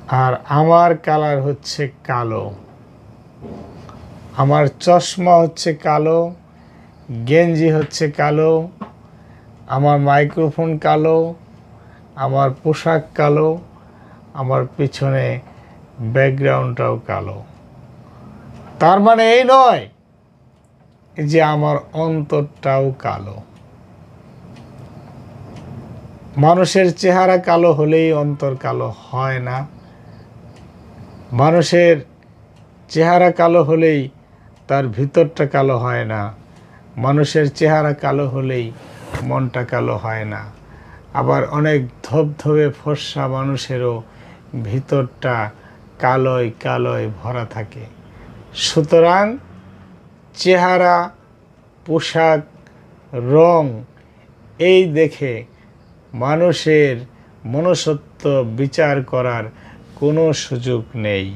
আর আমার কালার হচ্ছে কালো। আমার চশমা হচ্ছে কালো, গেঞ্জি হচ্ছে কালো, আমার মাইক্রোফোন কালো, আমার পোশাক কালো, আমার পিছনে ব্যাকগ্রাউন্ডটাও কালো। তার মানে এই নয় যে আমার অন্তরটাও কালো। মানুষের চেহারা কালো হলেই অন্তর কালো হয় না। মানুষের চেহারা কালো হলেই তার ভিতরটা কালো হয় না। মানুষের চেহারা কালো হলেই মনটা কালো হয় না। আবার অনেক ধবধবে ফর্সা মানুষেরও ভিতরটা কালোয় কালোয় ভরা থাকে। সুতরাং চেহারা, পোশাক, রং এই দেখে মানুষের মনুষ্যত্ব বিচার করার কোনো সুযোগ নেই।